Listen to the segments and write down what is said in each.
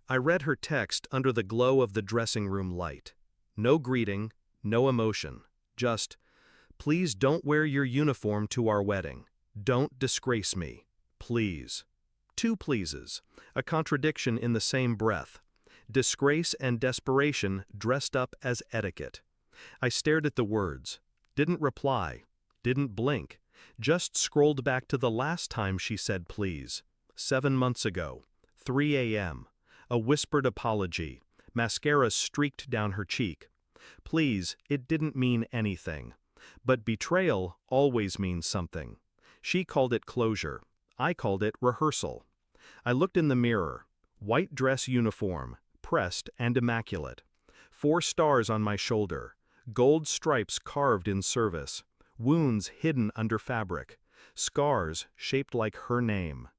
I read her text under the glow of the dressing room light. No greeting, no emotion, just, "Please don't wear your uniform to our wedding. Don't disgrace me. Please." Two pleases, a contradiction in the same breath. Disgrace and desperation dressed up as etiquette. I stared at the words, didn't reply, didn't blink, just scrolled back to the last time she said please. 7 months ago, 3 a.m. A whispered apology, mascara streaked down her cheek. Please, it didn't mean anything. But betrayal always means something. She called it closure. I called it rehearsal. I looked in the mirror. White dress uniform, pressed and immaculate. 4 stars on my shoulder. Gold stripes carved in service. Wounds hidden under fabric. Scars shaped like her name.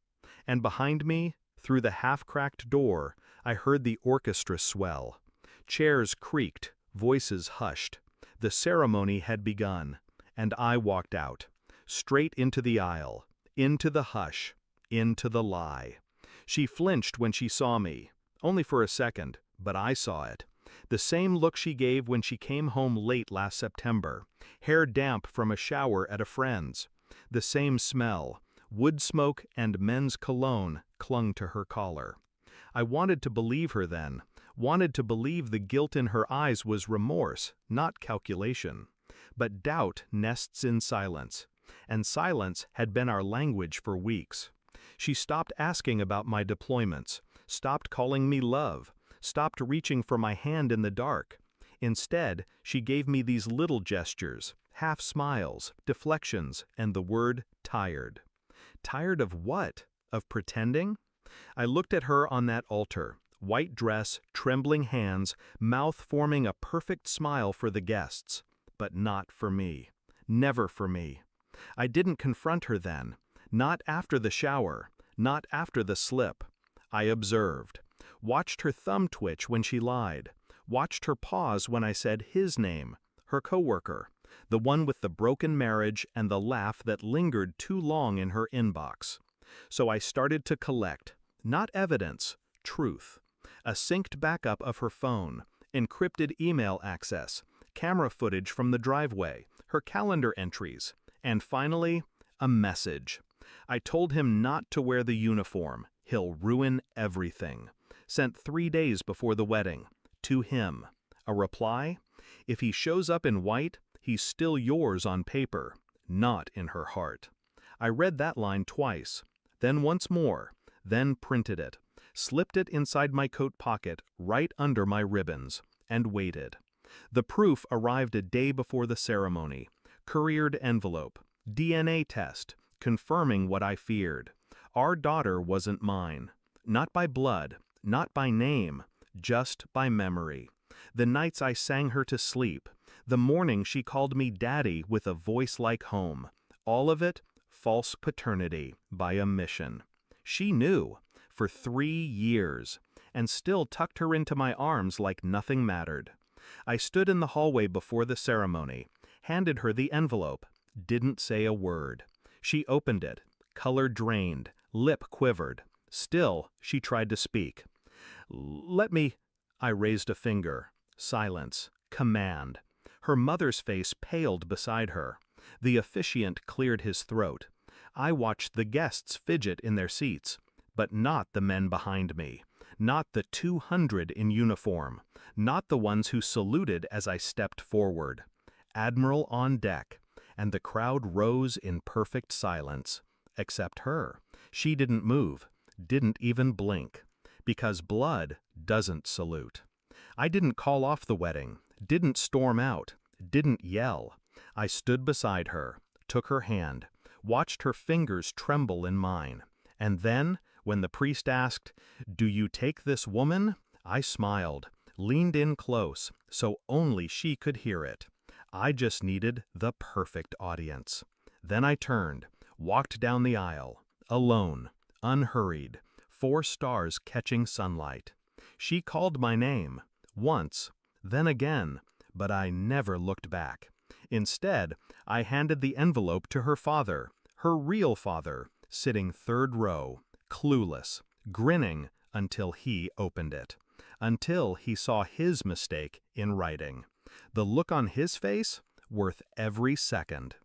And behind me, through the half-cracked door, I heard the orchestra swell. Chairs creaked, voices hushed. The ceremony had begun, and I walked out. Straight into the aisle, into the hush, into the lie. She flinched when she saw me. Only for a second, but I saw it. The same look she gave when she came home late last September, hair damp from a shower at a friend's. The same smell, wood smoke and men's cologne, clung to her collar. I wanted to believe her then, wanted to believe the guilt in her eyes was remorse, not calculation. But doubt nests in silence, and silence had been our language for weeks. She stopped asking about my deployments, stopped calling me love, stopped reaching for my hand in the dark. Instead, she gave me these little gestures, half smiles, deflections, and the word tired. Tired of what? Of pretending? I looked at her on that altar, white dress, trembling hands, mouth forming a perfect smile for the guests. But not for me. Never for me. I didn't confront her then. Not after the shower. Not after the slip. I observed. Watched her thumb twitch when she lied. Watched her pause when I said his name, her coworker, the one with the broken marriage and the laugh that lingered too long in her inbox. So I started to collect, not evidence, truth. A synced backup of her phone, encrypted email access, camera footage from the driveway, her calendar entries, and finally, a message. I told him not to wear the uniform. He'll ruin everything. Sent 3 days before the wedding. To him. A reply? If he shows up in white, he's still yours on paper, not in her heart. I read that line twice, then once more, then printed it, slipped it inside my coat pocket right under my ribbons, and waited. The proof arrived a day before the ceremony. Couriered envelope, DNA test, confirming what I feared. Our daughter wasn't mine. Not by blood, not by name, just by memory. The nights I sang her to sleep, the morning she called me daddy with a voice like home. All of it, false paternity by omission. She knew, for 3 years, and still tucked her into my arms like nothing mattered. I stood in the hallway before the ceremony, handed her the envelope, didn't say a word. She opened it, color drained, lip quivered. Still, she tried to speak. "Let me—" I raised a finger. Silence. Command. Her mother's face paled beside her. The officiant cleared his throat. I watched the guests fidget in their seats, but not the men behind me. Not the 200 in uniform. Not the ones who saluted as I stepped forward. Admiral on deck, and the crowd rose in perfect silence. Except her. She didn't move, didn't even blink. Because blood doesn't salute. I didn't call off the wedding, didn't storm out, didn't yell. I stood beside her, took her hand, watched her fingers tremble in mine. And then, when the priest asked, "Do you take this woman?" I smiled, leaned in close, so only she could hear it. I just needed the perfect audience. Then I turned, walked down the aisle, alone, unhurried, 4 stars catching sunlight. She called my name, once, then again, but I never looked back. Instead, I handed the envelope to her father, her real father, sitting 3rd row, clueless, grinning, until he opened it, until he saw his mistake in writing. The look on his face, worth every second.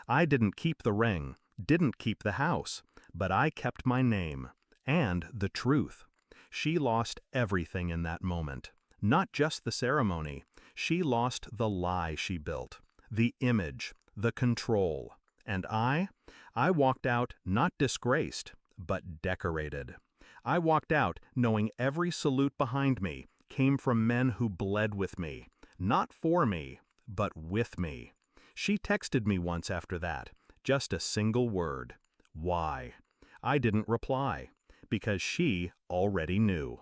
I didn't keep the ring, didn't keep the house, but I kept my name, and the truth. She lost everything in that moment, not just the ceremony. She lost the lie she built, the image, the control. And I walked out not disgraced, but decorated. I walked out knowing every salute behind me came from men who bled with me, not for me, but with me. She texted me once after that, just a single word. Why? I didn't reply, because she already knew.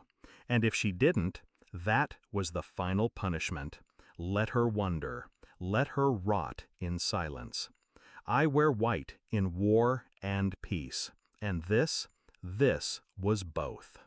And if she didn't, that was the final punishment. Let her wonder. Let her rot in silence. I wear white in war and peace, and this was both.